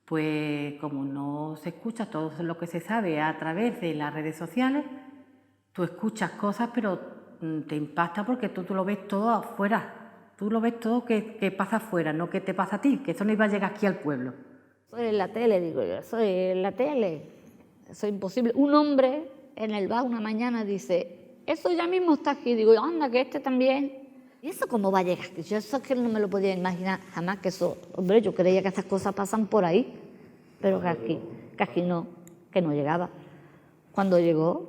Pues como no se escucha todo lo que se sabe a través de las redes sociales, tú escuchas cosas pero te impacta porque tú lo ves todo afuera. Tú lo ves todo que pasa afuera, no que te pasa a ti, que eso no iba a llegar aquí al pueblo. Soy en la tele, digo yo, soy en la tele. Eso es imposible. Un hombre en el bar una mañana dice, eso ya mismo está aquí. Digo, anda, que este también. ¿Y eso cómo va a llegar? Yo eso es que no me lo podía imaginar jamás, que eso, hombre, yo creía que estas cosas pasan por ahí, pero que aquí no, que no llegaba. Cuando llegó,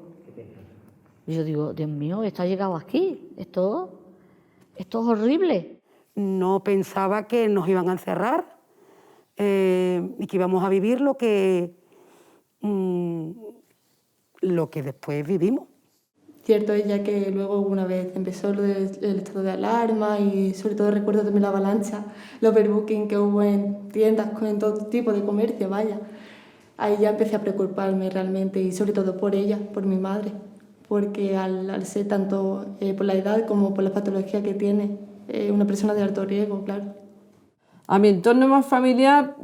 yo digo, Dios mío, esto ha llegado aquí, esto es horrible. No pensaba que nos iban a encerrar y que íbamos a vivir lo que después vivimos. Cierto es ya que luego una vez empezó lo del estado de alarma y sobre todo recuerdo también la avalancha, los overbooking que hubo en tiendas, en todo tipo de comercio, vaya. Ahí ya empecé a preocuparme realmente y sobre todo por ella, por mi madre, porque al ser tanto por la edad como por la patología que tiene, una persona de alto riesgo, claro. A mi entorno más familiar,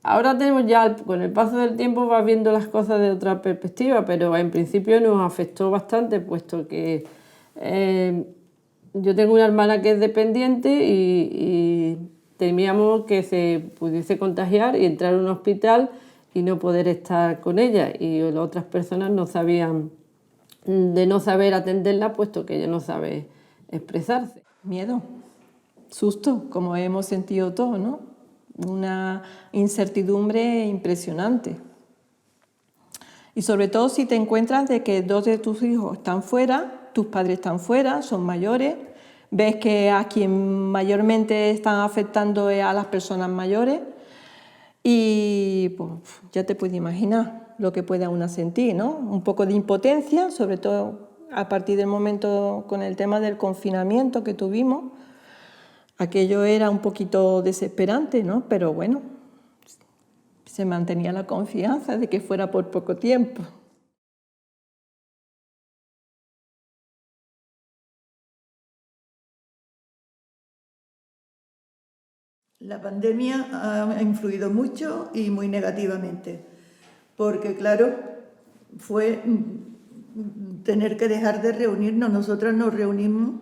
ahora tenemos ya, con el paso del tiempo vas viendo las cosas de otra perspectiva, pero en principio nos afectó bastante, puesto que yo tengo una hermana que es dependiente y temíamos que se pudiese contagiar y entrar a un hospital y no poder estar con ella, y otras personas no sabían, de no saber atenderla, puesto que ella no sabe expresarse. Miedo, susto, como hemos sentido todos, ¿no? Una incertidumbre impresionante. Y sobre todo si te encuentras de que dos de tus hijos están fuera, tus padres están fuera, son mayores, ves que a quien mayormente están afectando es a las personas mayores y pues ya te puedes imaginar lo que pueda una sentir, ¿no? Un poco de impotencia, sobre todo a partir del momento con el tema del confinamiento que tuvimos. Aquello era un poquito desesperante, ¿no? Pero bueno, se mantenía la confianza de que fuera por poco tiempo. La pandemia ha influido mucho y muy negativamente, porque claro, fue tener que dejar de reunirnos. Nosotras nos reunimos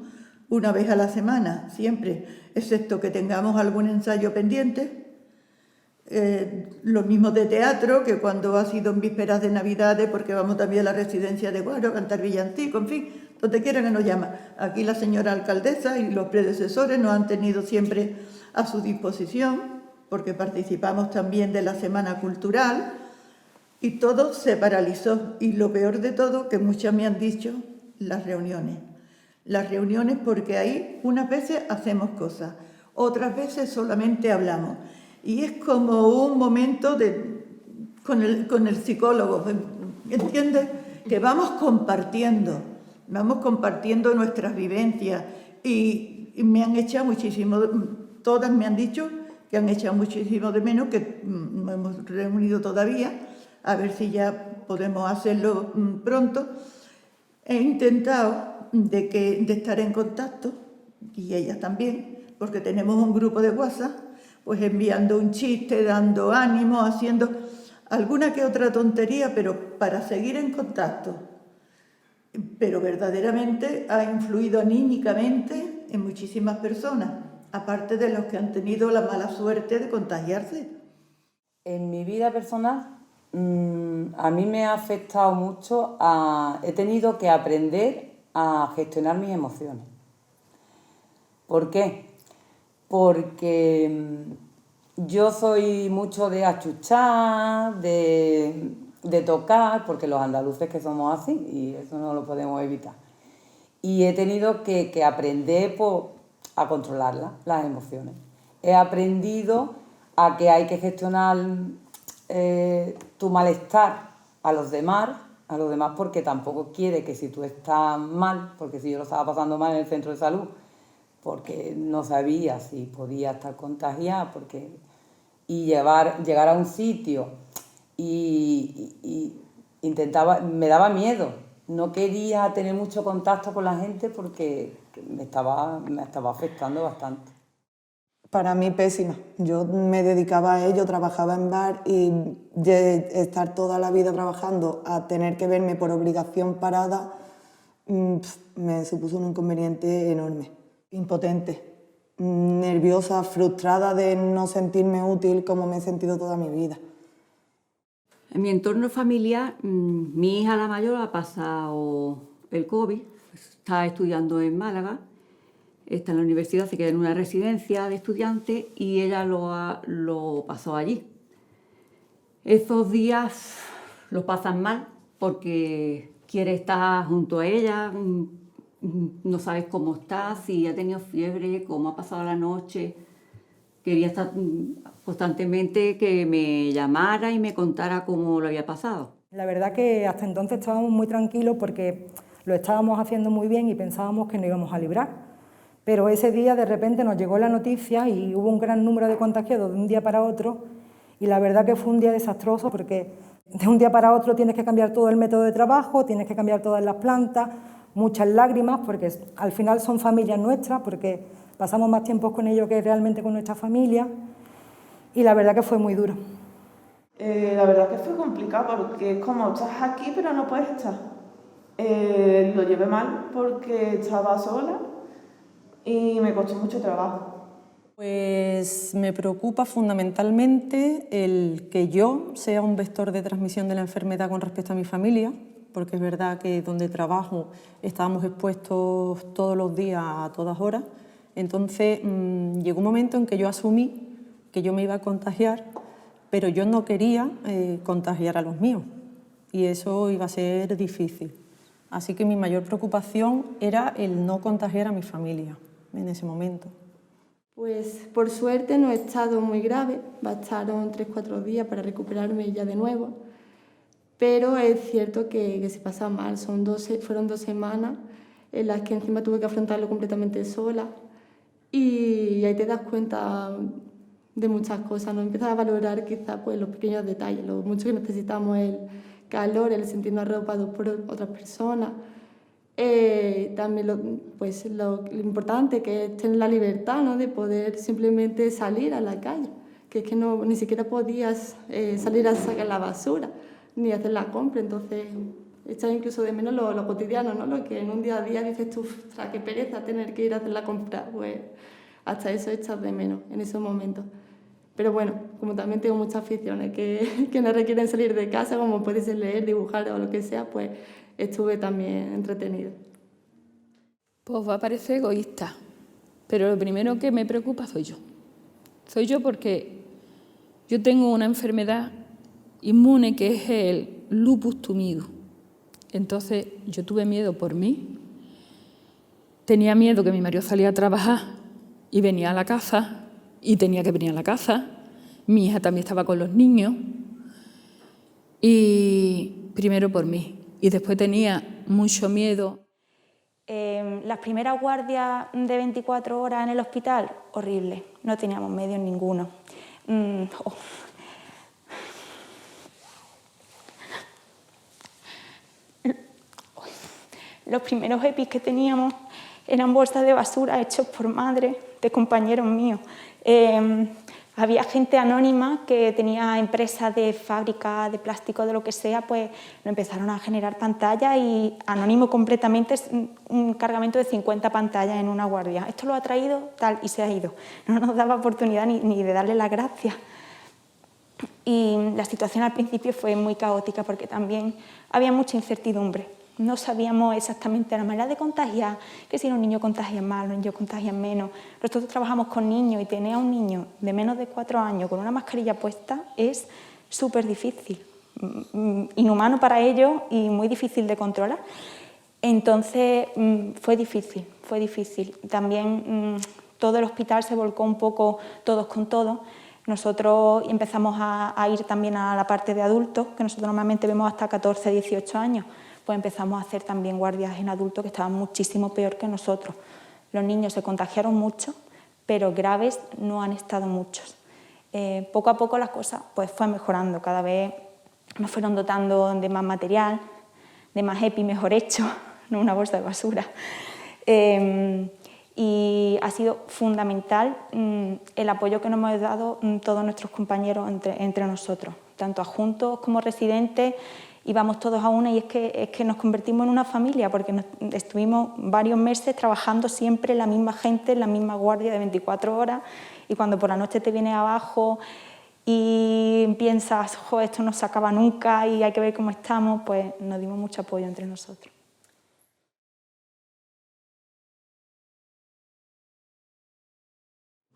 una vez a la semana, siempre, excepto que tengamos algún ensayo pendiente. Lo mismo de teatro, que cuando ha sido en vísperas de Navidades, porque vamos también a la residencia de Guaro a cantar villancico, en fin, donde quiera que nos llama. Aquí la señora alcaldesa y los predecesores nos han tenido siempre a su disposición, porque participamos también de la Semana Cultural, y todo se paralizó. Y lo peor de todo, que muchas me han dicho, las reuniones. Las reuniones, porque ahí unas veces hacemos cosas, otras veces solamente hablamos. Y es como un momento con el psicólogo, ¿entiendes? Que vamos compartiendo nuestras vivencias y me han echado muchísimo, todas me han dicho que han echado muchísimo de menos, que no hemos reunido todavía, a ver si ya podemos hacerlo pronto. He intentado de estar en contacto, y ellas también, porque tenemos un grupo de WhatsApp, pues enviando un chiste, dando ánimo, haciendo alguna que otra tontería, pero para seguir en contacto. Pero verdaderamente ha influido anímicamente en muchísimas personas, aparte de los que han tenido la mala suerte de contagiarse. En mi vida personal, a mí me ha afectado mucho, he tenido que aprender a gestionar mis emociones. ¿Por qué? Porque yo soy mucho de achuchar, de tocar, porque los andaluces que somos así, y eso no lo podemos evitar. Y he tenido que aprender a controlar las emociones. He aprendido a que hay que gestionar tu malestar a los demás porque tampoco quiere que si tú estás mal, porque si yo lo estaba pasando mal en el centro de salud, porque no sabía si podía estar contagiada, y llegar a un sitio y me daba miedo, no quería tener mucho contacto con la gente porque me estaba afectando bastante. Para mí pésima. Yo me dedicaba a ello, trabajaba en bar y de estar toda la vida trabajando a tener que verme por obligación parada me supuso un inconveniente enorme. Impotente, nerviosa, frustrada de no sentirme útil como me he sentido toda mi vida. En mi entorno familiar, mi hija la mayor ha pasado el COVID, está estudiando en Málaga, está en la universidad, se queda en una residencia de estudiantes y ella lo pasó allí. Esos días los pasan mal porque quieres estar junto a ella, no sabes cómo está, si ha tenido fiebre, cómo ha pasado la noche. Quería estar constantemente que me llamara y me contara cómo lo había pasado. La verdad que hasta entonces estábamos muy tranquilos porque lo estábamos haciendo muy bien y pensábamos que nos íbamos a librar. Pero ese día de repente nos llegó la noticia y hubo un gran número de contagiados de un día para otro y la verdad que fue un día desastroso porque de un día para otro tienes que cambiar todo el método de trabajo, tienes que cambiar todas las plantas, muchas lágrimas porque al final son familias nuestras porque pasamos más tiempo con ellos que realmente con nuestra familia y la verdad que fue muy duro. La verdad que fue complicado porque es como estás aquí pero no puedes estar. Lo llevé mal porque estaba sola y me costó mucho trabajo. Pues me preocupa fundamentalmente el que yo sea un vector de transmisión de la enfermedad con respecto a mi familia, porque es verdad que donde trabajo estábamos expuestos todos los días a todas horas. Entonces llegó un momento en que yo asumí que yo me iba a contagiar, pero yo no quería contagiar a los míos y eso iba a ser difícil. Así que mi mayor preocupación era el no contagiar a mi familia en ese momento. Pues por suerte no he estado muy grave, bastaron 3-4 días para recuperarme ya de nuevo, pero es cierto que se pasa mal, fueron 2 semanas en las que encima tuve que afrontarlo completamente sola y ahí te das cuenta de muchas cosas, ¿no? Empiezas a valorar quizás pues, los pequeños detalles, lo mucho que necesitamos el calor, el sentirnos arropados por otras personas. También lo importante que es tener la libertad, ¿no? De poder simplemente salir a la calle, que es que ni siquiera podías salir a sacar la basura ni hacer la compra, entonces echas incluso de menos lo cotidiano, ¿no? Lo que en un día a día dices tú, ostras, qué pereza tener que ir a hacer la compra, pues hasta eso echas de menos en esos momentos. Pero bueno, como también tengo muchas aficiones que no requieren salir de casa, como puede ser leer, dibujar o lo que sea, pues estuve también entretenida. Pues va a parecer egoísta, pero lo primero que me preocupa soy yo. Soy yo porque yo tengo una enfermedad inmune que es el lupus tumido. Entonces yo tuve miedo por mí, tenía miedo que mi marido salía a trabajar y venía a la casa y tenía que venir a la casa. Mi hija también estaba con los niños y primero por mí. Y después tenía mucho miedo. Las primeras guardias de 24 horas en el hospital, horrible. No teníamos medios ninguno. Los primeros EPIs que teníamos eran bolsas de basura hechos por madres de compañeros míos. Había gente anónima que tenía empresas de fábrica de plástico, de lo que sea, pues lo empezaron a generar pantallas y anónimo completamente, un cargamento de 50 pantallas en una guardia. Esto lo ha traído tal y se ha ido. No nos daba oportunidad ni de darle las gracias. Y la situación al principio fue muy caótica porque también había mucha incertidumbre. No sabíamos exactamente la manera de contagiar, que si los niños contagian más, los niños contagian menos. Nosotros trabajamos con niños y tener a un niño de menos de 4 años con una mascarilla puesta es súper difícil, inhumano para ellos y muy difícil de controlar. Entonces fue difícil. También todo el hospital se volcó un poco todos con todos. Nosotros empezamos a ir también a la parte de adultos, que nosotros normalmente vemos hasta 14, 18 años. Pues empezamos a hacer también guardias en adultos que estaban muchísimo peor que nosotros. Los niños se contagiaron mucho, pero graves no han estado muchos. Poco a poco las cosas pues fue mejorando, cada vez nos fueron dotando de más material, de más EPI mejor hecho, no una bolsa de basura. y ha sido fundamental el apoyo que nos hemos dado todos nuestros compañeros entre nosotros, tanto adjuntos como residentes, y vamos todos a una, y es que nos convertimos en una familia, porque estuvimos varios meses trabajando siempre la misma gente, en la misma guardia de 24 horas, y cuando por la noche te vienes abajo y piensas, jo, esto no se acaba nunca y hay que ver cómo estamos, pues nos dimos mucho apoyo entre nosotros.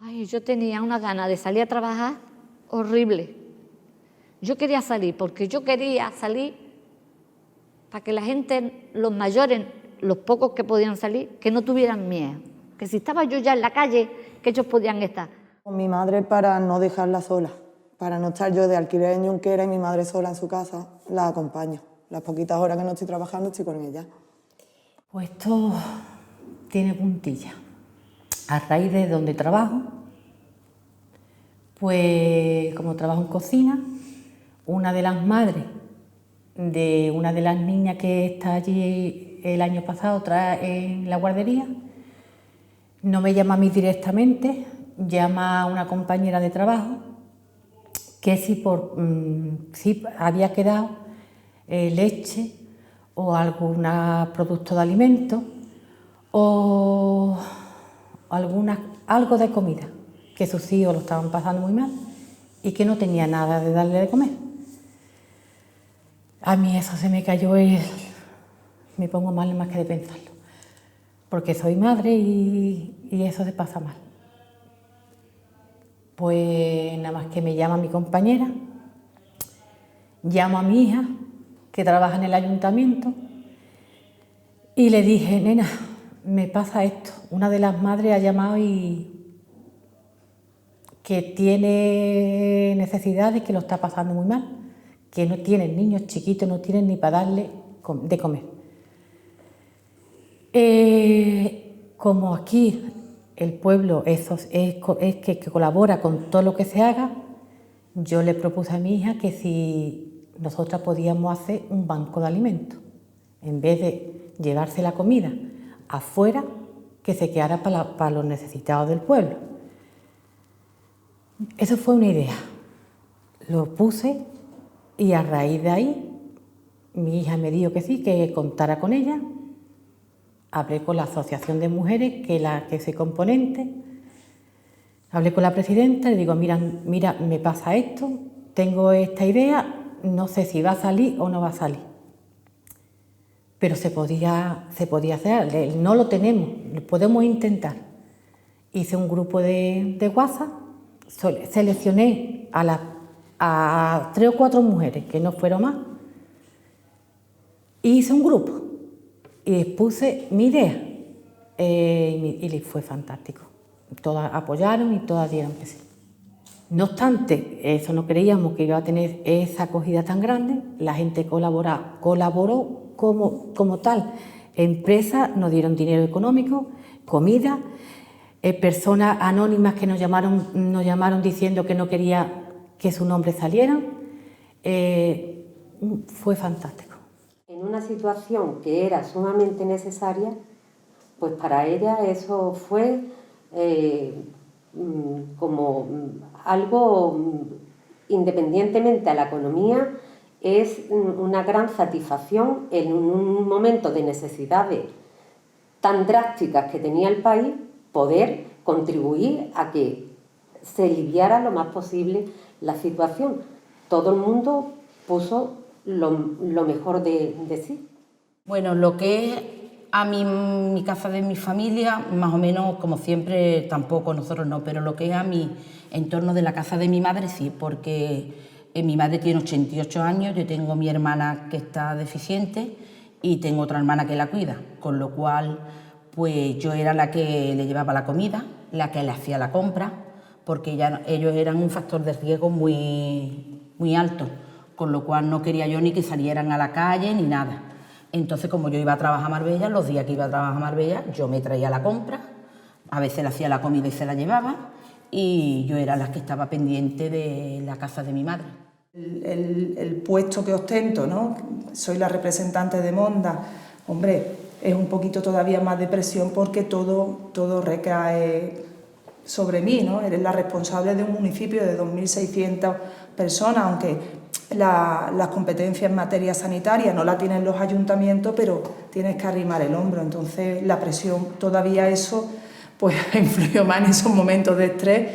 Ay, yo tenía una gana de salir a trabajar horrible. Yo quería salir porque yo quería salir para que la gente, los mayores, los pocos que podían salir, que no tuvieran miedo. Que si estaba yo ya en la calle, que ellos podían estar. Con mi madre para no dejarla sola, para no estar yo de alquiler en Junquera y mi madre sola en su casa, la acompaño. Las poquitas horas que no estoy trabajando estoy con ella. Pues esto tiene puntilla. A raíz de donde trabajo, pues como trabajo en cocina, una de las madres de una de las niñas que está allí el año pasado en la guardería, no me llama a mí directamente, llama a una compañera de trabajo que si había quedado leche o algún producto de alimento o algo de comida, que sus hijos lo estaban pasando muy mal y que no tenía nada de darle de comer. A mí eso se me cayó, me pongo mal más que de pensarlo, porque soy madre y eso se pasa mal. Pues nada más que me llama mi compañera, llamo a mi hija, que trabaja en el ayuntamiento, y le dije, nena, me pasa esto. Una de las madres ha llamado y que tiene necesidades, que lo está pasando muy mal, que no tienen niños chiquitos, no tienen ni para darle de comer. Como aquí el pueblo es que colabora con todo lo que se haga, yo le propuse a mi hija que si nosotras podíamos hacer un banco de alimentos, en vez de llevarse la comida afuera, que se quedara para los necesitados del pueblo. Eso fue una idea. Lo puse y a raíz de ahí mi hija me dijo que sí, que contara con ella. Hablé con la asociación de mujeres, que soy componente. Hablé con la presidenta, le digo, mira, me pasa esto, tengo esta idea, no sé si va a salir o no va a salir. Pero se podía hacer, no lo tenemos, lo podemos intentar. Hice un grupo de WhatsApp, seleccioné a 3 o 4 mujeres, que no fueron más, y hice un grupo y expuse mi idea y fue fantástico. Todas apoyaron y todas dieron que sí. No obstante, eso no creíamos que iba a tener esa acogida tan grande. La gente colaboró como tal. Empresas nos dieron dinero económico, comida, personas anónimas que nos llamaron diciendo que no quería que su nombre saliera. Fue fantástico. En una situación que era sumamente necesaria, pues para ella eso fue como algo, independientemente a la economía, es una gran satisfacción en un momento de necesidades tan drásticas que tenía el país, poder contribuir a que se aliviara lo más posible la situación. Todo el mundo puso lo mejor de sí. Bueno, lo que es a mí, mi casa de mi familia, más o menos, como siempre, tampoco, nosotros no, pero lo que es a mi entorno de la casa de mi madre, sí, porque mi madre tiene 88 años, yo tengo mi hermana que está deficiente y tengo otra hermana que la cuida, con lo cual, pues yo era la que le llevaba la comida, la que le hacía la compra, porque ellos eran un factor de riesgo muy alto, con lo cual no quería yo ni que salieran a la calle ni nada. Entonces, como yo iba a trabajar a Marbella, los días que iba a trabajar a Marbella, yo me traía la compra, a veces le hacía la comida y se la llevaba, y yo era la que estaba pendiente de la casa de mi madre. El puesto que ostento, ¿no? Soy la representante de Monda. Hombre, es un poquito todavía más de presión porque todo recae sobre mí, ¿no? Eres la responsable de un municipio de 2.600 personas, aunque las competencias en materia sanitaria no la tienen los ayuntamientos, pero tienes que arrimar el hombro. Entonces la presión, todavía eso, pues influyó más en esos momentos de estrés,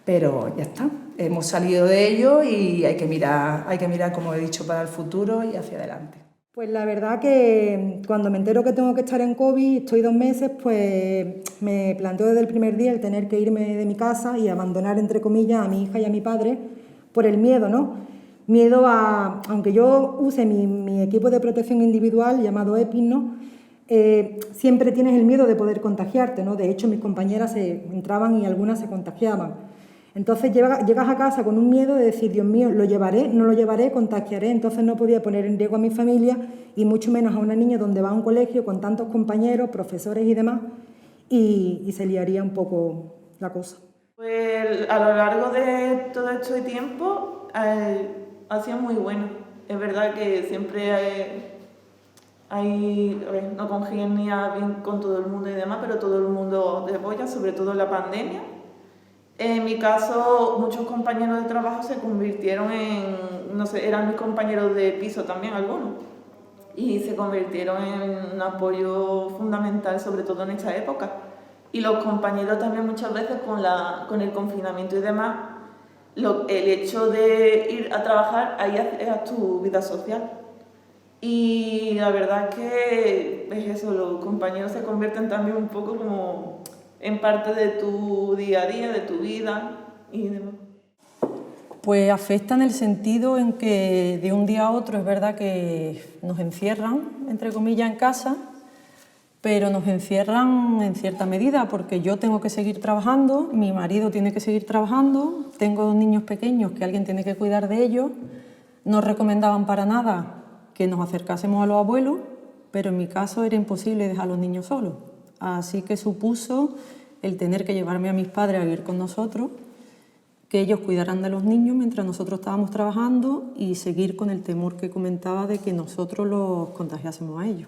pero ya está. Hemos salido de ello y hay que mirar, como he dicho, para el futuro y hacia adelante. Pues la verdad que cuando me entero que tengo que estar en COVID, estoy 2 meses, pues me planteo desde el primer día el tener que irme de mi casa y abandonar, entre comillas, a mi hija y a mi padre por el miedo, ¿no? Miedo a, aunque yo use mi equipo de protección individual llamado EPI, ¿no? Siempre tienes el miedo de poder contagiarte, ¿no? De hecho, mis compañeras entraban y algunas se contagiaban. Entonces llegas a casa con un miedo de decir, Dios mío, ¿lo llevaré? ¿No lo llevaré? ¿Contagiaré? Entonces no podía poner en riesgo a mi familia y mucho menos a una niña donde va a un colegio con tantos compañeros, profesores y demás, y se liaría un poco la cosa. Pues a lo largo de todo este tiempo ha sido muy bueno. Es verdad que siempre no congenia bien con todo el mundo y demás, pero todo el mundo te apoya, sobre todo en la pandemia. En mi caso, muchos compañeros de trabajo se convirtieron en, no sé, eran mis compañeros de piso también algunos, y se convirtieron en un apoyo fundamental, sobre todo en esta época. Y los compañeros también muchas veces con el confinamiento y demás, el hecho de ir a trabajar, ahí es tu vida social. Y la verdad es que es eso, los compañeros se convierten también un poco como en parte de tu día a día, de tu vida y demás. Pues afecta en el sentido en que de un día a otro es verdad que nos encierran, entre comillas, en casa, pero nos encierran en cierta medida porque yo tengo que seguir trabajando, mi marido tiene que seguir trabajando, tengo 2 niños pequeños que alguien tiene que cuidar de ellos, no recomendaban para nada que nos acercásemos a los abuelos, pero en mi caso era imposible dejar a los niños solos. Así que supuso el tener que llevarme a mis padres a vivir con nosotros, que ellos cuidaran de los niños mientras nosotros estábamos trabajando y seguir con el temor que comentaba de que nosotros los contagiásemos a ellos.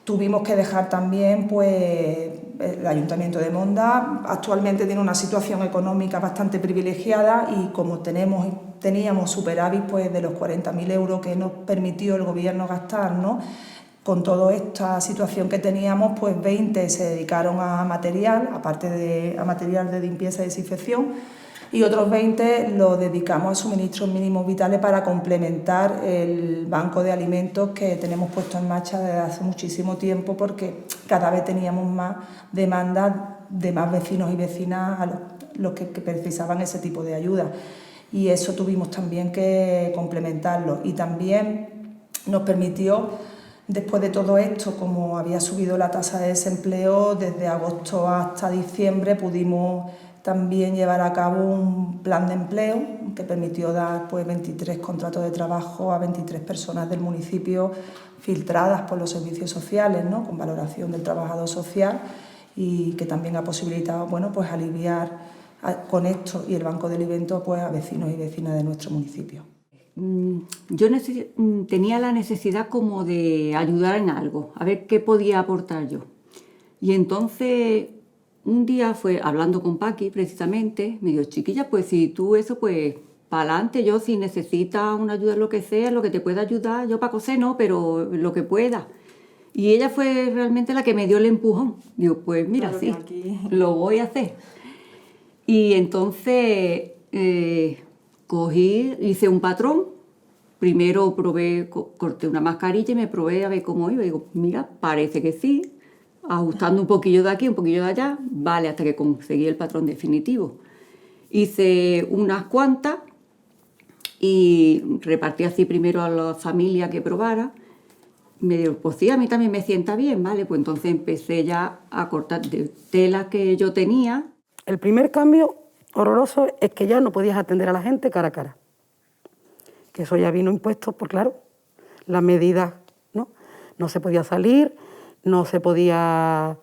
Tuvimos que dejar también, pues, el Ayuntamiento de Mondá actualmente tiene una situación económica bastante privilegiada y como teníamos superávit pues, de los 40.000 euros que nos permitió el Gobierno gastar, ¿no? Con toda esta situación que teníamos, pues 20 se dedicaron a material, aparte a material de limpieza y desinfección, y otros 20 lo dedicamos a suministros mínimos vitales para complementar el banco de alimentos que tenemos puesto en marcha desde hace muchísimo tiempo, porque cada vez teníamos más demanda de más vecinos y vecinas a los que precisaban ese tipo de ayuda. Y eso tuvimos también que complementarlo. Y también nos permitió, después de todo esto, como había subido la tasa de desempleo, desde agosto hasta diciembre pudimos también llevar a cabo un plan de empleo que permitió dar pues, 23 contratos de trabajo a 23 personas del municipio filtradas por los servicios sociales, ¿no? Con valoración del trabajador social, y que también ha posibilitado pues, aliviar con esto y el banco de alimentos pues, a vecinos y vecinas de nuestro municipio. Yo tenía la necesidad como de ayudar en algo, a ver qué podía aportar yo. Y entonces un día fue hablando con Paqui precisamente, me dijo, chiquilla, pues si tú eso, pues para adelante, yo si necesitas una ayuda, lo que sea, lo que te pueda ayudar, yo para coser no, pero lo que pueda. Y ella fue realmente la que me dio el empujón. Digo, pues mira, claro, sí, lo voy a hacer. Y entonces cogí, hice un patrón, primero probé, corté una mascarilla y me probé a ver cómo iba. Digo, mira, parece que sí, ajustando un poquillo de aquí, un poquillo de allá, vale, hasta que conseguí el patrón definitivo. Hice unas cuantas y repartí así primero a la familia que probara. Me dijo, pues sí, a mí también me sienta bien, ¿vale? Pues entonces empecé ya a cortar de telas que yo tenía. El primer cambio horroroso es que ya no podías atender a la gente cara a cara. Que eso ya vino impuesto por, claro, las medidas, ¿no? No se podía salir, no se podía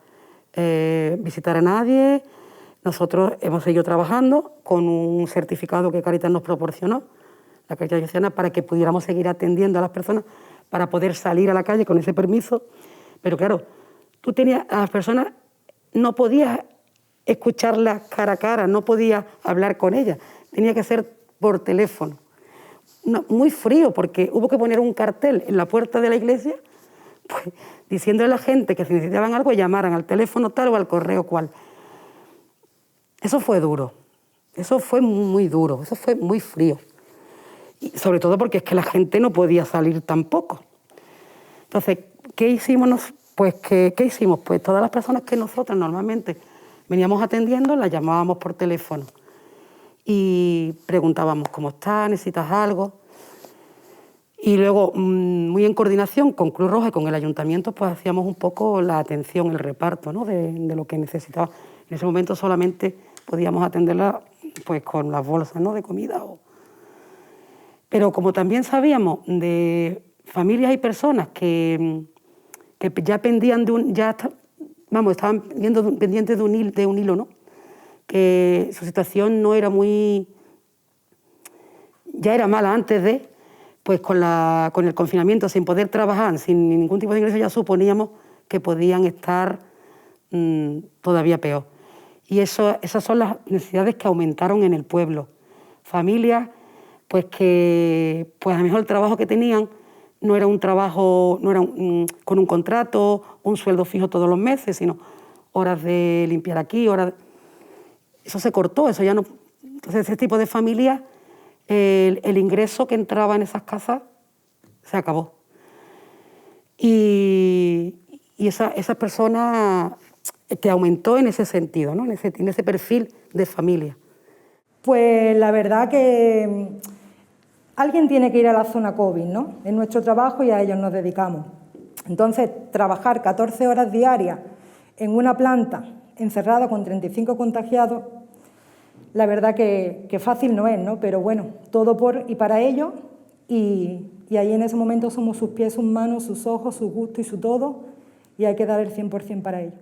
visitar a nadie. Nosotros hemos seguido trabajando con un certificado que Cáritas nos proporcionó, la Cáritas Diocesana, para que pudiéramos seguir atendiendo a las personas, para poder salir a la calle con ese permiso. Pero claro, tú tenías a las personas, no podías escucharlas cara a cara, no podías hablar con ellas, tenía que ser por teléfono. Muy frío, porque hubo que poner un cartel en la puerta de la iglesia, pues, diciéndole a la gente que si necesitaban algo llamaran al teléfono tal o al correo cual. Eso fue duro, eso fue muy duro, eso fue muy frío. Y sobre todo porque es que la gente no podía salir tampoco. Entonces, ¿qué hicimos? Pues, ¿qué hicimos? Pues todas las personas que nosotros normalmente veníamos atendiendo las llamábamos por teléfono y preguntábamos cómo estás, necesitas algo. Y luego, muy en coordinación con Cruz Roja y con el ayuntamiento, pues hacíamos un poco la atención, el reparto, ¿no?, de lo que necesitaba. En ese momento solamente podíamos atenderla pues con las bolsas, ¿no?, de comida. Pero como también sabíamos de familias y personas que ya pendían estaban pendientes de un hilo, ¿no?, que su situación no era ya era mala antes de, pues con el confinamiento, sin poder trabajar, sin ningún tipo de ingreso, ya suponíamos que podían estar todavía peor. Y esas son las necesidades que aumentaron en el pueblo. Familias, pues que pues a lo mejor el trabajo que tenían no era un trabajo, con un contrato, un sueldo fijo todos los meses, sino horas de limpiar aquí, eso se cortó, eso ya no. Entonces, ese tipo de familias, el ingreso que entraba en esas casas se acabó. Y esa persona que aumentó en ese sentido, ¿no?, en ese perfil de familia. Pues la verdad que alguien tiene que ir a la zona COVID, ¿no? Es nuestro trabajo y a ellos nos dedicamos. Entonces, trabajar 14 horas diarias en una planta encerrada con 35 contagiados, la verdad que fácil no es, ¿no? Pero bueno, todo por y para ellos, y ahí en ese momento somos sus pies, sus manos, sus ojos, su gusto y su todo, y hay que dar el 100% para ellos.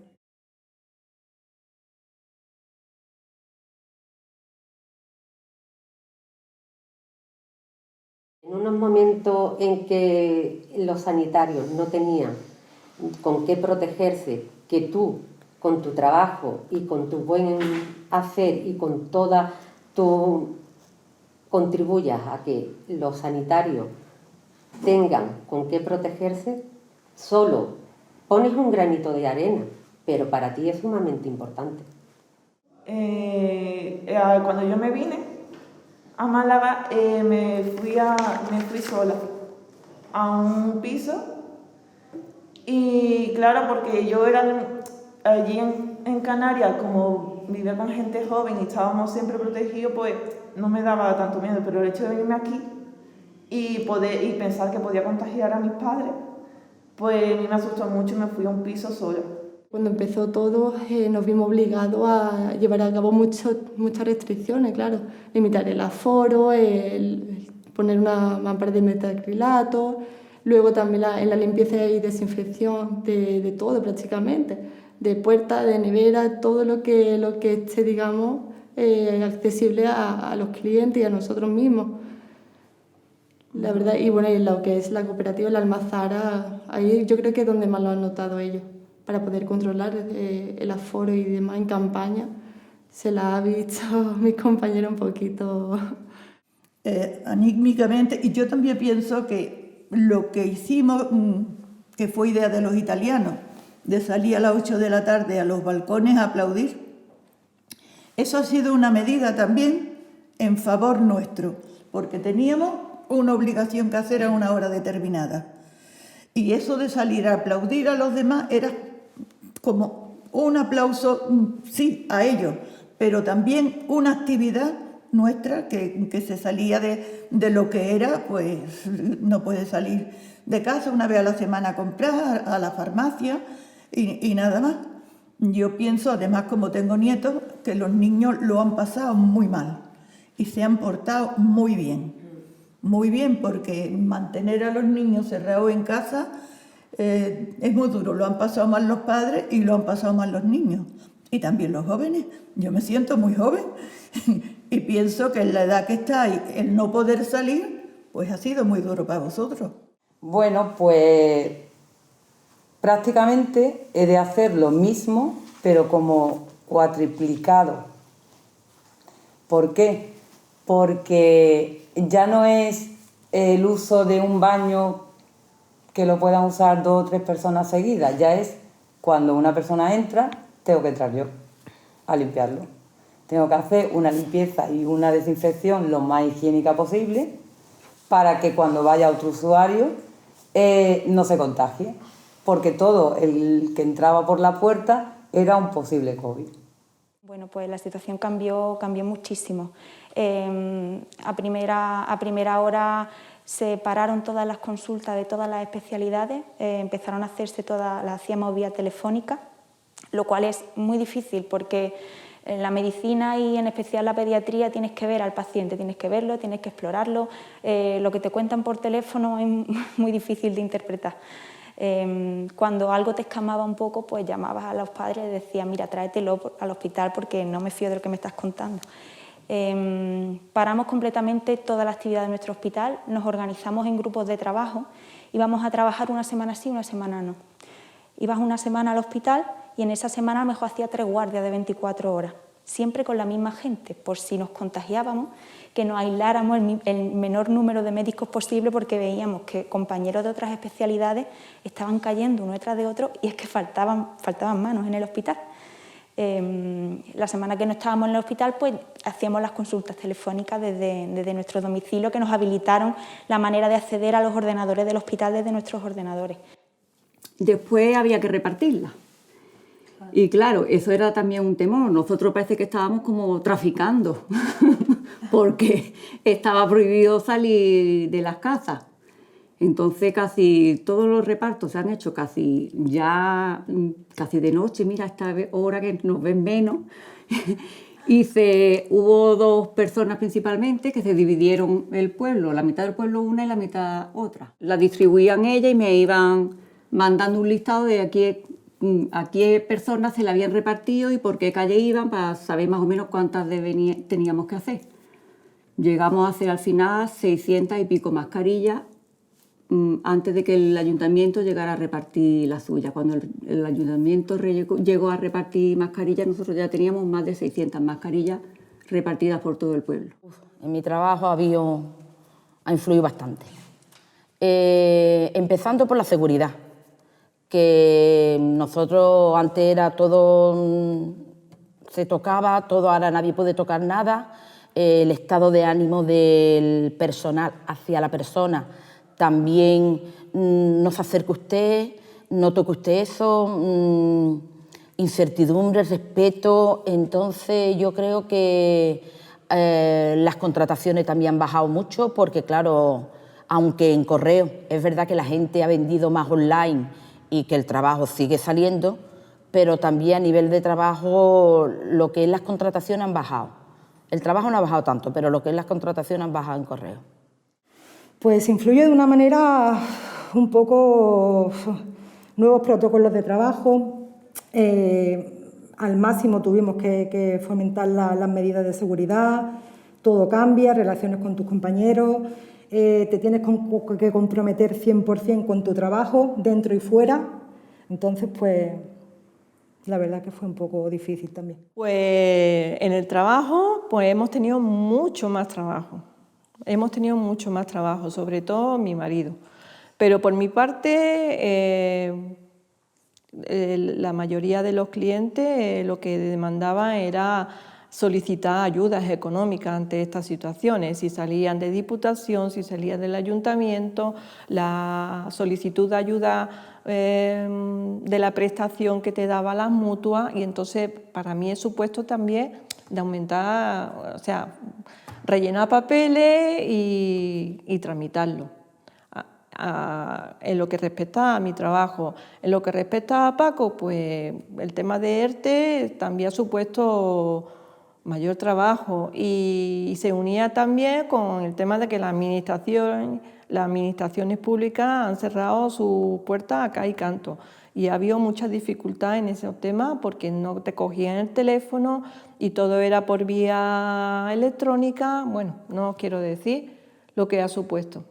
En unos momentos en que los sanitarios no tenían con qué protegerse, que tú, con tu trabajo y con tu buen hacer y con toda tu contribuyas a que los sanitarios tengan con qué protegerse, solo pones un granito de arena, pero para ti es sumamente importante. Cuando yo me vine a Málaga, me fui sola a un piso, y claro, porque yo era allí en Canarias, como vivía con gente joven y estábamos siempre protegidos, pues no me daba tanto miedo, pero el hecho de venirme aquí y pensar que podía contagiar a mis padres, pues a mí me asustó mucho y me fui a un piso sola. Cuando empezó todo, nos vimos obligados a llevar a cabo muchas restricciones, claro. Limitar el aforo, poner una mampara de metacrilato, luego también en la limpieza y desinfección de todo prácticamente, de puertas, de nevera, todo lo que esté, digamos, accesible a los clientes y a nosotros mismos. La verdad, y bueno, y lo que es la cooperativa, la Almazara, ahí yo creo que es donde más lo han notado ellos, para poder controlar el aforo y demás en campaña. Se la ha visto mis compañeros un poquito. Anímicamente, y yo también pienso que lo que hicimos, que fue idea de los italianos, de salir a las 8 de la tarde a los balcones a aplaudir, eso ha sido una medida también en favor nuestro, porque teníamos una obligación que hacer a una hora determinada. Y eso de salir a aplaudir a los demás era como un aplauso, sí, a ellos, pero también una actividad nuestra que se salía de lo que era, pues no puede salir de casa una vez a la semana a comprar, a la farmacia y nada más. Yo pienso, además, como tengo nietos, que los niños lo han pasado muy mal y se han portado muy bien, porque mantener a los niños cerrados en casa es muy duro. Lo han pasado mal los padres y lo han pasado mal los niños y también los jóvenes. Yo me siento muy joven y pienso que en la edad que estáis, el no poder salir, pues ha sido muy duro para vosotros. Bueno, pues prácticamente he de hacer lo mismo, pero como cuatriplicado. ¿Por qué? Porque ya no es el uso de un baño que lo puedan usar 2 o 3 personas seguidas, ya es cuando una persona entra, tengo que entrar yo a limpiarlo. Tengo que hacer una limpieza y una desinfección lo más higiénica posible para que cuando vaya otro usuario no se contagie, porque todo el que entraba por la puerta era un posible COVID. Bueno, pues la situación cambió muchísimo. A primera hora se pararon todas las consultas de todas las especialidades, empezaron a hacerse todas, las hacíamos vía telefónica, lo cual es muy difícil porque en la medicina y en especial la pediatría tienes que ver al paciente, tienes que verlo, tienes que explorarlo, lo que te cuentan por teléfono es muy difícil de interpretar. Cuando algo te escamaba un poco, pues llamabas a los padres y decías, mira, tráetelo al hospital porque no me fío de lo que me estás contando. Paramos completamente toda la actividad de nuestro hospital, nos organizamos en grupos de trabajo, íbamos a trabajar una semana sí, una semana no. Ibas una semana al hospital y en esa semana a lo mejor hacía 3 guardias de 24 horas, siempre con la misma gente, por si nos contagiábamos, que nos aisláramos el menor número de médicos posible porque veíamos que compañeros de otras especialidades estaban cayendo uno detrás de otro y es que faltaban manos en el hospital. La semana que no estábamos en el hospital, pues hacíamos las consultas telefónicas desde nuestro domicilio, que nos habilitaron la manera de acceder a los ordenadores del hospital desde nuestros ordenadores. Después había que repartirla. Y claro, eso era también un temor. Nosotros parece que estábamos como traficando, porque estaba prohibido salir de las casas. Entonces casi todos los repartos se han hecho casi de noche, mira, esta hora que nos ven menos. Hubo 2 personas principalmente que se dividieron el pueblo, la mitad del pueblo una y la mitad otra. La distribuían ellas y me iban mandando un listado de a qué personas se la habían repartido y por qué calle iban para saber más o menos cuántas teníamos que hacer. Llegamos a hacer al final 600 y pico mascarillas antes de que el ayuntamiento llegara a repartir la suya. Cuando el ayuntamiento llegó a repartir mascarillas, nosotros ya teníamos más de 600 mascarillas repartidas por todo el pueblo. En mi trabajo ha influido bastante. Empezando por la seguridad, que nosotros antes era todo, se tocaba, todo, ahora nadie puede tocar nada. El estado de ánimo del personal hacia la persona también, no se acerque usted, no toque usted eso, incertidumbre, respeto. Entonces yo creo que las contrataciones también han bajado mucho porque, claro, aunque en correo es verdad que la gente ha vendido más online y que el trabajo sigue saliendo, pero también a nivel de trabajo lo que es las contrataciones han bajado. El trabajo no ha bajado tanto, pero lo que es las contrataciones han bajado en correo. Pues influye de una manera un poco nuevos protocolos de trabajo. Al máximo tuvimos que fomentar las medidas de seguridad, todo cambia, relaciones con tus compañeros, te tienes que comprometer 100% con tu trabajo, dentro y fuera. Entonces, pues, la verdad que fue un poco difícil también. Pues en el trabajo, pues hemos tenido mucho más trabajo. Hemos tenido mucho más trabajo, sobre todo mi marido. Pero por mi parte, la mayoría de los clientes lo que demandaban era solicitar ayudas económicas ante estas situaciones, si salían de Diputación, si salían del Ayuntamiento, la solicitud de ayuda de la prestación que te daba las mutuas, y entonces para mí he supuesto también de aumentar, o sea, rellenar papeles y tramitarlo. En lo que respecta a mi trabajo. En lo que respecta a Paco, pues el tema de ERTE también ha supuesto mayor trabajo y se unía también con el tema de que las administraciones públicas han cerrado sus puertas a ca y canto y ha habido mucha dificultad en ese tema porque no te cogían el teléfono y todo era por vía electrónica. Bueno, no quiero decir lo que ha supuesto.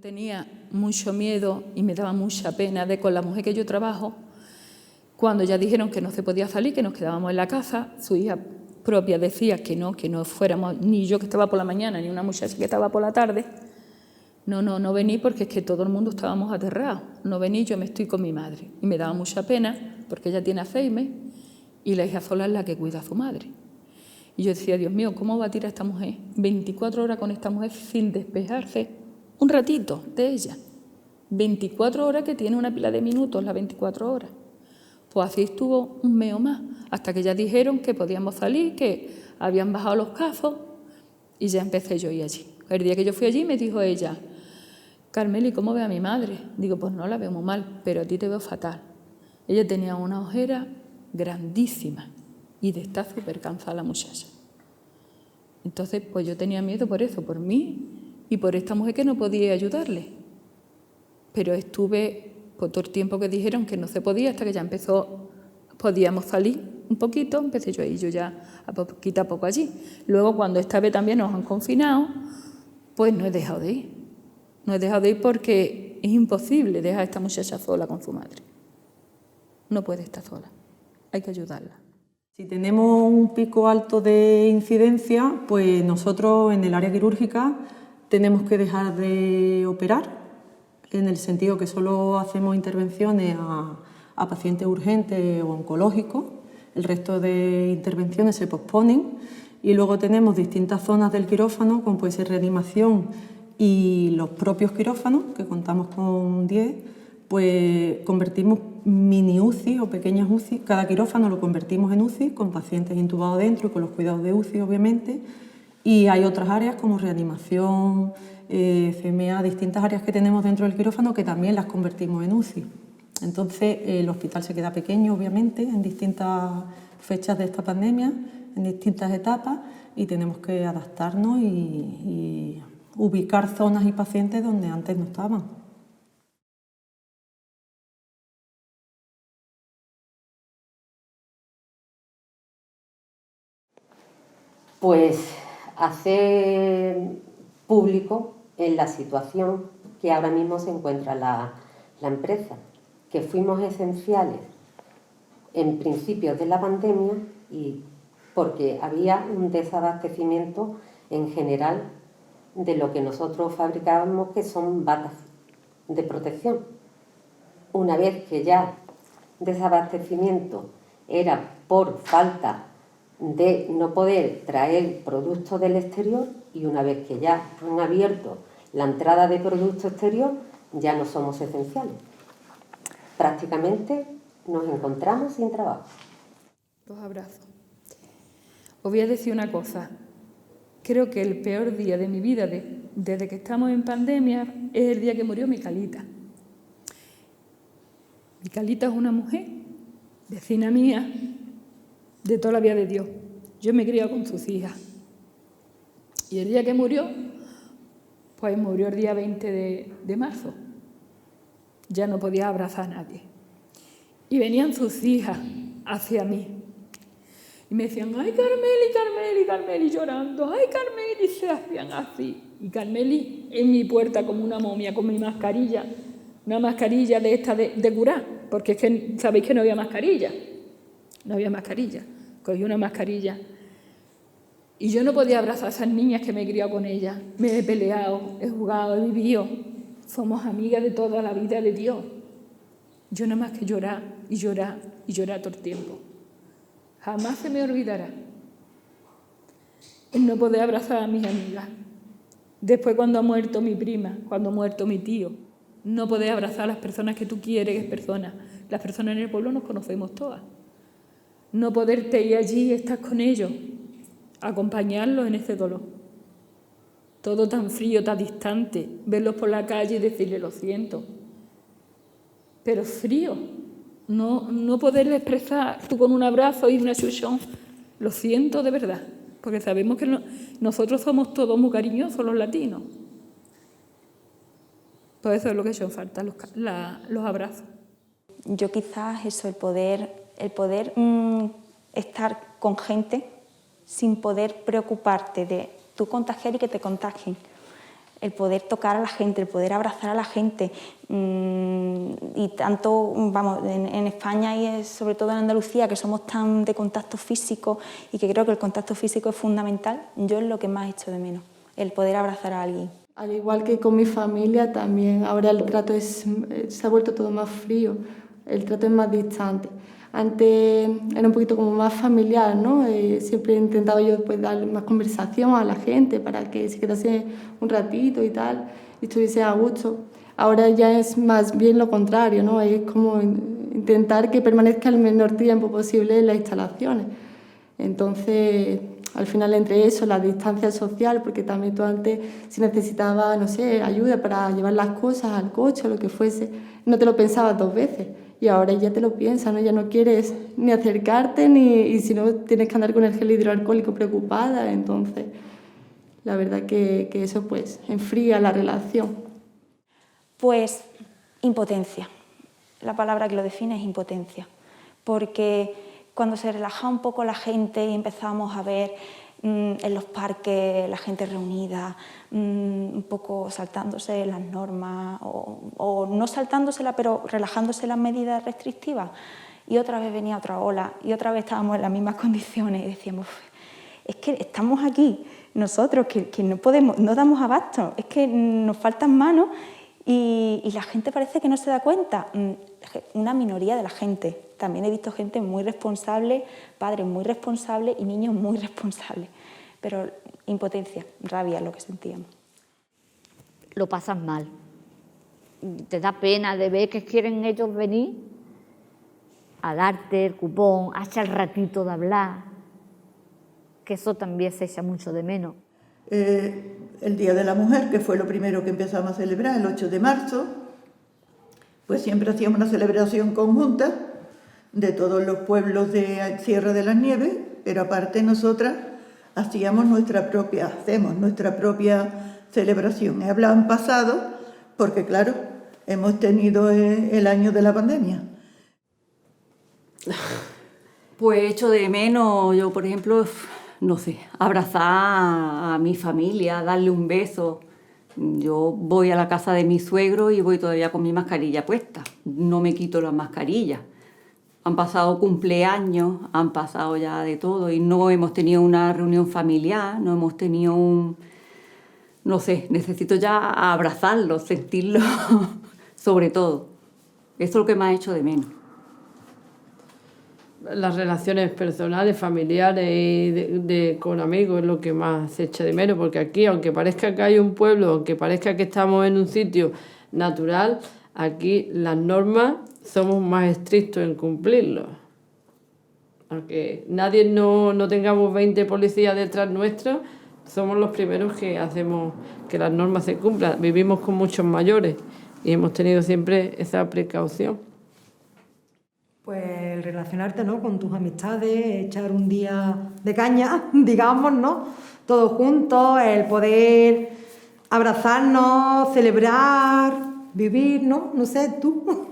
Tenía mucho miedo y me daba mucha pena de con la mujer que yo trabajo, cuando ya dijeron que no se podía salir, que nos quedábamos en la casa, su hija propia decía que no fuéramos, ni yo que estaba por la mañana, ni una muchacha que estaba por la tarde. No vení porque es que todo el mundo estábamos aterrados. No vení, yo me estoy con mi madre. Y me daba mucha pena porque ella tiene Alzheimer y la hija sola es la que cuida a su madre. Y yo decía, Dios mío, ¿cómo va a tirar esta mujer 24 horas con esta mujer sin despejarse un ratito de ella? 24 horas que tiene una pila de minutos, las 24 horas. Pues así estuvo un mes o más, hasta que ya dijeron que podíamos salir, que habían bajado los casos y ya empecé yo a ir allí. El día que yo fui allí me dijo ella, Carmeli, ¿cómo ve a mi madre? Digo, pues no la veo muy mal, pero a ti te veo fatal. Ella tenía una ojera grandísima y de estar súper cansada la muchacha. Entonces, pues yo tenía miedo por eso, por mí y por esta mujer que no podía ayudarle. Pero estuve por todo el tiempo que dijeron que no se podía, hasta que ya empezó, podíamos salir un poquito, empecé yo a ir yo ya a poquito a poco allí. Luego, cuando esta vez también nos han confinado, pues no he dejado de ir. No he dejado de ir porque es imposible dejar a esta muchacha sola con su madre. No puede estar sola, hay que ayudarla. Si tenemos un pico alto de incidencia, pues nosotros en el área quirúrgica tenemos que dejar de operar, en el sentido que solo hacemos intervenciones a pacientes urgentes o oncológicos. El resto de intervenciones se posponen y luego tenemos distintas zonas del quirófano, como puede ser reanimación y los propios quirófanos, que contamos con 10, pues convertimos mini UCI o pequeñas UCI. Cada quirófano lo convertimos en UCI con pacientes intubados dentro y con los cuidados de UCI, obviamente. Y hay otras áreas como reanimación, CMA, distintas áreas que tenemos dentro del quirófano que también las convertimos en UCI. Entonces el hospital se queda pequeño, obviamente, en distintas fechas de esta pandemia, en distintas etapas, y tenemos que adaptarnos y ubicar zonas y pacientes donde antes no estaban. Pues hacer público en la situación que ahora mismo se encuentra la empresa, que fuimos esenciales en principios de la pandemia y porque había un desabastecimiento en general de lo que nosotros fabricábamos, que son batas de protección. Una vez que ya desabastecimiento era por falta de no poder traer productos del exterior, y una vez que ya han abierto la entrada de producto exterior, ya no somos esenciales. Prácticamente nos encontramos sin trabajo. Los abrazos. Os voy a decir una cosa. Creo que el peor día de mi vida desde que estamos en pandemia es el día que murió Micalita. Micalita es una mujer, vecina mía, de toda la vida de Dios. Yo me he criado con sus hijas. Y el día que murió, pues murió el día 20 de marzo. Ya no podía abrazar a nadie. Y venían sus hijas hacia mí. Y me decían, ay, Carmeli, Carmeli, Carmeli, llorando. Ay, Carmeli, se hacían así. Y Carmeli en mi puerta como una momia, con mi mascarilla. Una mascarilla de esta de curar. Porque es que sabéis que no había mascarilla. No había mascarilla. Cogí una mascarilla. Y yo no podía abrazar a esas niñas que me he criado con ellas. Me he peleado, he jugado, he vivido. Somos amigas de toda la vida de Dios. Yo nada más que llorar y llorar y llorar todo el tiempo. Jamás se me olvidará el no poder abrazar a mis amigas. Después, cuando ha muerto mi prima, cuando ha muerto mi tío, no poder abrazar a las personas que tú quieres, que es personas. Las personas en el pueblo nos conocemos todas. No poderte ir allí y estar con ellos, acompañarlos en ese dolor. Todo tan frío, tan distante, verlos por la calle y decirles lo siento. Pero frío, no poderle expresar tú con un abrazo y una chuchón, lo siento de verdad, porque sabemos que nosotros somos todos muy cariñosos los latinos. Por eso es lo que hecho falta, los abrazos. Yo quizás eso, el poder estar con gente sin poder preocuparte de tú contagiar y que te contagien. el poder tocar a la gente, el poder abrazar a la gente. Y tanto, vamos, en España y sobre todo en Andalucía, que somos tan de contacto físico y que creo que el contacto físico es fundamental, yo es lo que más echo de menos, el poder abrazar a alguien. Al igual que con mi familia también, ahora el trato se ha vuelto todo más frío, el trato es más distante. Antes era un poquito como más familiar, ¿no? Siempre intentaba yo pues, darle más conversación a la gente para que se quedase un ratito y tal, y estuviese a gusto. Ahora ya es más bien lo contrario, ¿no? Es como intentar que permanezca el menor tiempo posible en las instalaciones. Entonces, al final entre eso, la distancia social, porque también tú antes si necesitabas, no sé, ayuda para llevar las cosas al coche o lo que fuese, no te lo pensabas 2 veces. Y ahora ya te lo piensas, ¿no? Ya no quieres ni acercarte y si no tienes que andar con el gel hidroalcohólico preocupada. Entonces, la verdad que eso pues enfría la relación. Pues impotencia. La palabra que lo define es impotencia. Porque cuando se relajaba un poco la gente y empezábamos a ver en los parques la gente reunida, un poco saltándose las normas o no saltándoselas, pero relajándose las medidas restrictivas, y otra vez venía otra ola y otra vez estábamos en las mismas condiciones y decíamos, es que estamos aquí nosotros, que no podemos, no damos abasto, es que nos faltan manos y la gente parece que no se da cuenta. Una minoría de la gente. También he visto gente muy responsable, padres muy responsables y niños muy responsables. Pero impotencia, rabia es lo que sentíamos. Lo pasas mal. Te da pena de ver que quieren ellos venir a darte el cupón, a echar el ratito de hablar, que eso también se echa mucho de menos. El Día de la Mujer, que fue lo primero que empezamos a celebrar, el 8 de marzo, pues siempre hacíamos una celebración conjunta de todos los pueblos de Sierra de las Nieves, pero aparte nosotras hacemos nuestra propia celebración. He hablado en pasado porque, claro, hemos tenido el año de la pandemia. Pues echo de menos, yo por ejemplo, no sé, abrazar a mi familia, darle un beso. Yo voy a la casa de mi suegro y voy todavía con mi mascarilla puesta, no me quito la mascarilla. Han pasado cumpleaños, han pasado ya de todo y no hemos tenido una reunión familiar, no hemos tenido no sé, necesito ya abrazarlo, sentirlo, sobre todo. Eso es lo que me ha hecho de menos. Las relaciones personales, familiares y con amigos es lo que más se echa de menos, porque aquí, aunque parezca que hay un pueblo, aunque parezca que estamos en un sitio natural, aquí las normas somos más estrictos en cumplirlos. Aunque nadie no tengamos 20 policías detrás nuestro, somos los primeros que hacemos que las normas se cumplan. Vivimos con muchos mayores y hemos tenido siempre esa precaución. Pues el relacionarte, ¿no?, con tus amistades, echar un día de caña, digamos, ¿no?, todos juntos, el poder abrazarnos, celebrar, vivir, ¿no? No sé, tú.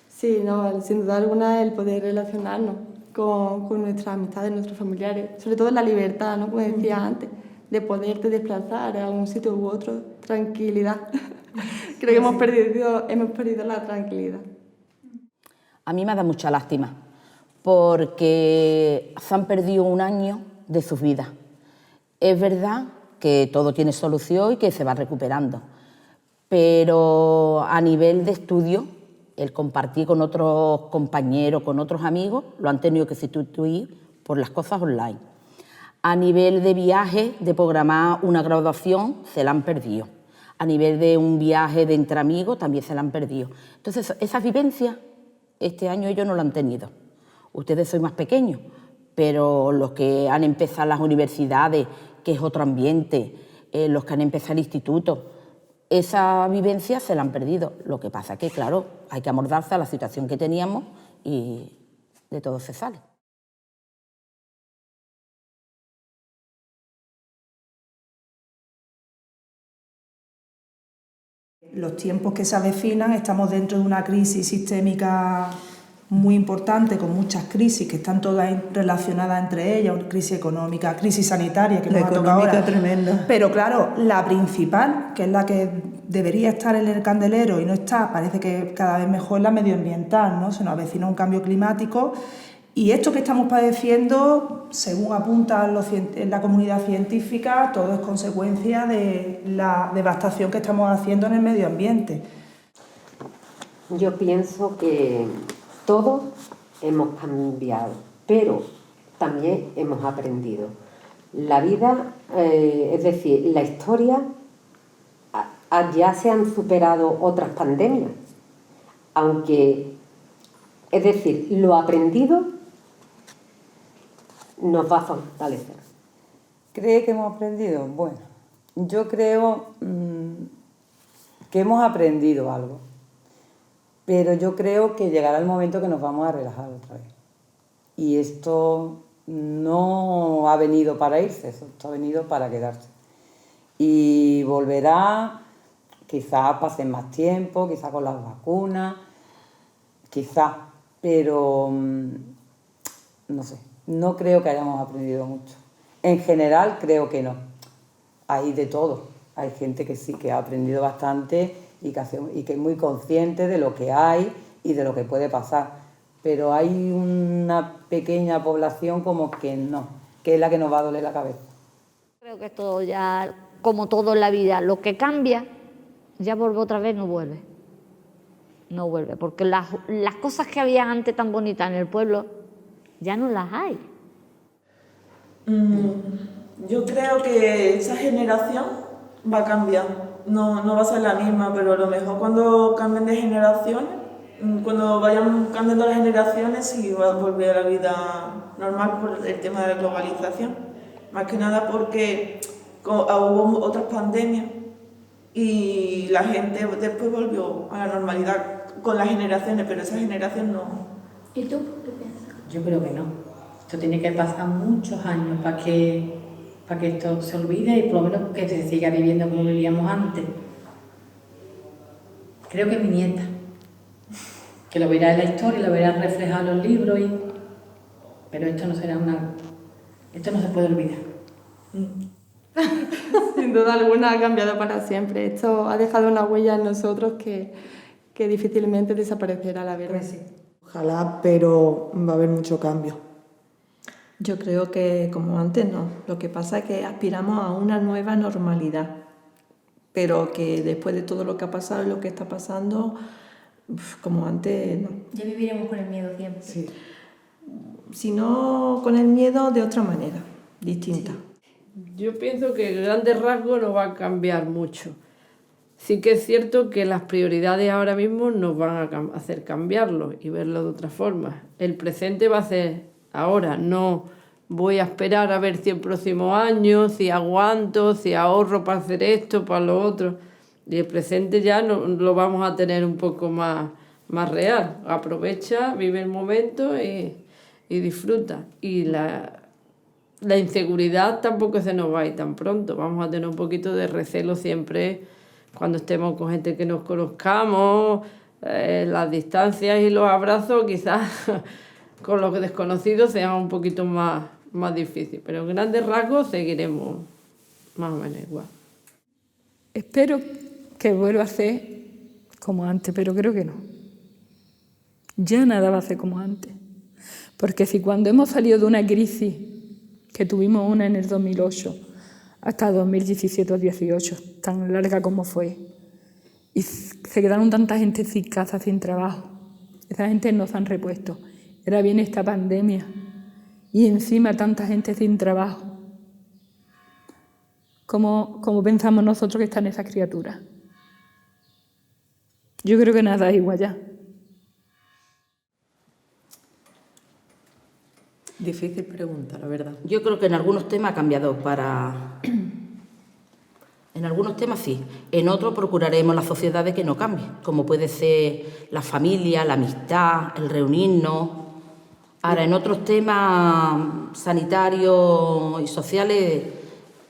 Sí, no, sin duda alguna el poder relacionarnos con nuestras amistades, nuestros familiares, sobre todo la libertad, ¿no?, como decía antes, de poderte desplazar a un sitio u otro, tranquilidad. Creo que hemos perdido la tranquilidad. A mí me da mucha lástima, porque se han perdido un año de sus vidas. Es verdad que todo tiene solución y que se va recuperando, pero a nivel de estudio, el compartir con otros compañeros, con otros amigos, lo han tenido que sustituir por las cosas online. A nivel de viaje, de programar una graduación, se la han perdido. A nivel de un viaje de entre amigos, también se la han perdido. Entonces, esas vivencias, este año ellos no lo han tenido. Ustedes son más pequeños, pero los que han empezado las universidades, que es otro ambiente, los que han empezado el instituto, esa vivencia se la han perdido. Lo que pasa es que, claro, hay que amordarse a la situación que teníamos y de todo se sale. Los tiempos que se avecinan, estamos dentro de una crisis sistémica muy importante, con muchas crisis que están todas relacionadas entre ellas, crisis económica, crisis sanitaria que nos ha tocado ahora. Tremenda. Pero claro, la principal, que es la que debería estar en el candelero y no está, parece que cada vez mejor, la medioambiental, ¿no? Se nos avecina un cambio climático y esto que estamos padeciendo, según apunta la comunidad científica, todo es consecuencia de la devastación que estamos haciendo en el medio ambiente. Yo pienso que todos hemos cambiado, pero también hemos aprendido. La vida, es decir, la historia, ya se han superado otras pandemias, aunque, es decir, lo aprendido nos va a fortalecer. ¿Cree que hemos aprendido? Bueno, yo creo que hemos aprendido algo. Pero yo creo que llegará el momento que nos vamos a relajar otra vez. Y esto no ha venido para irse, esto ha venido para quedarse. Y volverá, quizás pasen más tiempo, quizás con las vacunas, quizás, pero no sé, no creo que hayamos aprendido mucho. En general creo que no. Hay de todo. Hay gente que sí, que ha aprendido bastante y que es muy consciente de lo que hay y de lo que puede pasar. Pero hay una pequeña población como que no, que es la que nos va a doler la cabeza. Creo que todo ya, como todo en la vida, lo que cambia, ya vuelve otra vez, no vuelve. No vuelve, porque las cosas que había antes tan bonitas en el pueblo, ya no las hay. Yo creo que esa generación va a cambiar. No va a ser la misma, pero a lo mejor cuando cambien de generaciones, cuando vayan cambiando las generaciones, sí va a volver a la vida normal por el tema de la globalización. Más que nada porque hubo otras pandemias y la gente después volvió a la normalidad con las generaciones, pero esa generación no. ¿Y tú qué piensas? Yo creo que no. Esto tiene que pasar muchos años para que esto se olvide y por lo menos que se siga viviendo como vivíamos antes. Creo que mi nieta, que lo verá en la historia, lo verá reflejado en los libros, pero esto no será esto no se puede olvidar. Sin duda alguna ha cambiado para siempre. Esto ha dejado una huella en nosotros que difícilmente desaparecerá, la verdad. Pues sí. Ojalá, pero va a haber mucho cambio. Yo creo que como antes no. Lo que pasa es que aspiramos a una nueva normalidad, pero que después de todo lo que ha pasado y lo que está pasando, como antes no. Ya viviremos con el miedo siempre. Sí. Si no con el miedo, de otra manera, distinta. Yo pienso que el grandes rasgos no va a cambiar mucho. Sí que es cierto que las prioridades ahora mismo nos van a hacer cambiarlo y verlo de otra forma. El presente va a ser ahora, no voy a esperar a ver si el próximo año, si aguanto, si ahorro para hacer esto, para lo otro. Y el presente ya lo vamos a tener un poco más real. Aprovecha, vive el momento y disfruta. Y la inseguridad tampoco se nos va a ir tan pronto. Vamos a tener un poquito de recelo siempre cuando estemos con gente que nos conozcamos, las distancias y los abrazos quizás con los desconocidos sea un poquito más difícil, pero en grandes rasgos seguiremos más o menos igual. Espero que vuelva a ser como antes, pero creo que no. Ya nada va a ser como antes. Porque si cuando hemos salido de una crisis, que tuvimos una en el 2008, hasta 2017 o 2018, tan larga como fue, y se quedaron tanta gente sin casa, sin trabajo, esa gente no se han repuesto. Ahora viene esta pandemia y encima tanta gente sin trabajo. ¿Cómo pensamos nosotros que están esas criaturas? Yo creo que nada es igual ya. Difícil pregunta, la verdad. Yo creo que en algunos temas ha cambiado para... En algunos temas sí, en otros procuraremos las sociedades que no cambien, como puede ser la familia, la amistad, el reunirnos. Ahora, en otros temas sanitarios y sociales,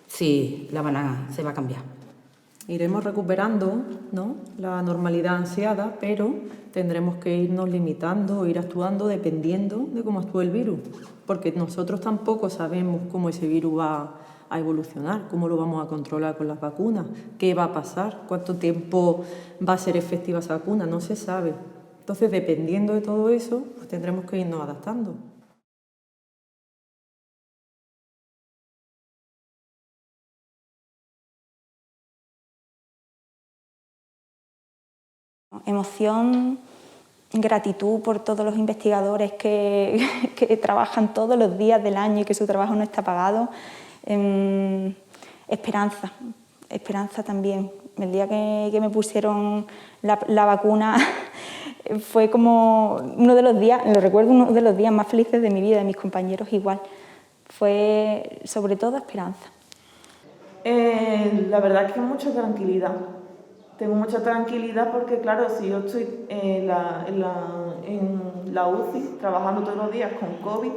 sí, se va a cambiar. Iremos recuperando, ¿no?, la normalidad ansiada, pero tendremos que irnos limitando, ir actuando dependiendo de cómo actúe el virus, porque nosotros tampoco sabemos cómo ese virus va a evolucionar, cómo lo vamos a controlar con las vacunas, qué va a pasar, cuánto tiempo va a ser efectiva esa vacuna, no se sabe. Entonces, dependiendo de todo eso, pues tendremos que irnos adaptando. Emoción, gratitud por todos los investigadores que trabajan todos los días del año y que su trabajo no está pagado. Esperanza también. El día que me pusieron la vacuna fue como uno de los días, lo recuerdo, uno de los días más felices de mi vida, de mis compañeros igual. Fue sobre todo esperanza. La verdad es que mucha tranquilidad. Tengo mucha tranquilidad porque, claro, si yo estoy en la UCI trabajando todos los días con COVID,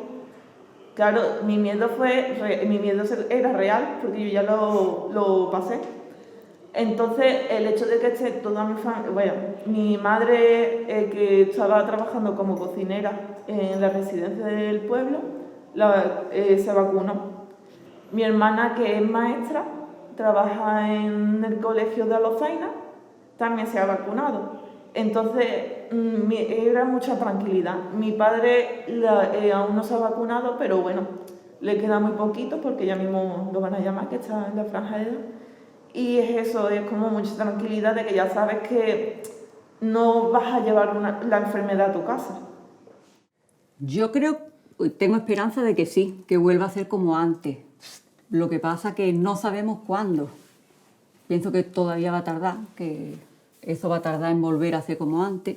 claro, mi miedo era real porque yo ya lo pasé. Entonces, el hecho de que esté toda mi familia, bueno, mi madre que estaba trabajando como cocinera en la residencia del pueblo, se vacunó. Mi hermana, que es maestra, trabaja en el colegio de Alozaina, también se ha vacunado. Entonces, era mucha tranquilidad. Mi padre aún no se ha vacunado, pero bueno, le queda muy poquito porque ya mismo lo van a llamar, que está en la franja de edad. Y es eso, es como mucha tranquilidad de que ya sabes que no vas a llevar la enfermedad a tu casa. Yo tengo esperanza de que sí, que vuelva a ser como antes. Lo que pasa es que no sabemos cuándo. Pienso que todavía va a tardar, que eso va a tardar en volver a ser como antes.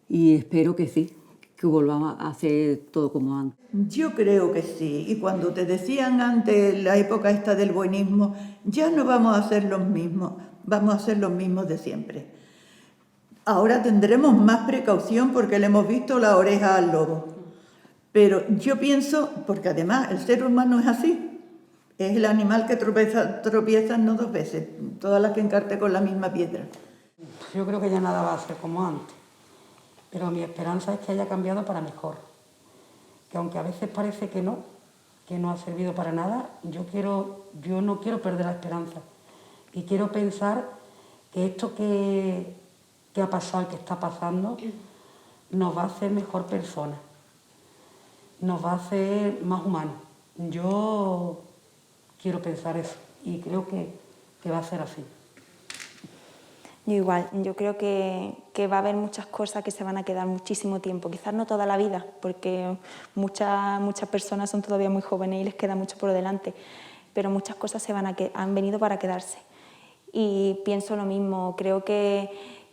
Y espero que sí, que volvamos a hacer todo como antes. Yo creo que sí. Y cuando te decían antes, la época esta del buenismo, ya no vamos a ser los mismos, vamos a ser los mismos de siempre. Ahora tendremos más precaución porque le hemos visto la oreja al lobo. Pero yo pienso, porque además el ser humano es así, es el animal que tropieza no dos veces, todas las que encarte con la misma piedra. Yo creo que ya nada va a ser como antes, pero mi esperanza es que haya cambiado para mejor. Que aunque a veces parece que no ha servido para nada, yo no quiero perder la esperanza. Y quiero pensar que esto que ha pasado y que está pasando nos va a hacer mejor personas, nos va a hacer más humanos. Yo quiero pensar eso y creo que va a ser así. Yo igual, yo creo que va a haber muchas cosas que se van a quedar muchísimo tiempo, quizás no toda la vida, porque muchas personas son todavía muy jóvenes y les queda mucho por delante, pero muchas cosas han venido para quedarse. Y pienso lo mismo, creo que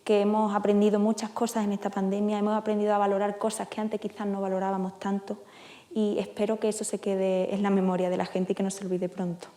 hemos aprendido muchas cosas en esta pandemia, hemos aprendido a valorar cosas que antes quizás no valorábamos tanto y espero que eso se quede en la memoria de la gente y que no se olvide pronto.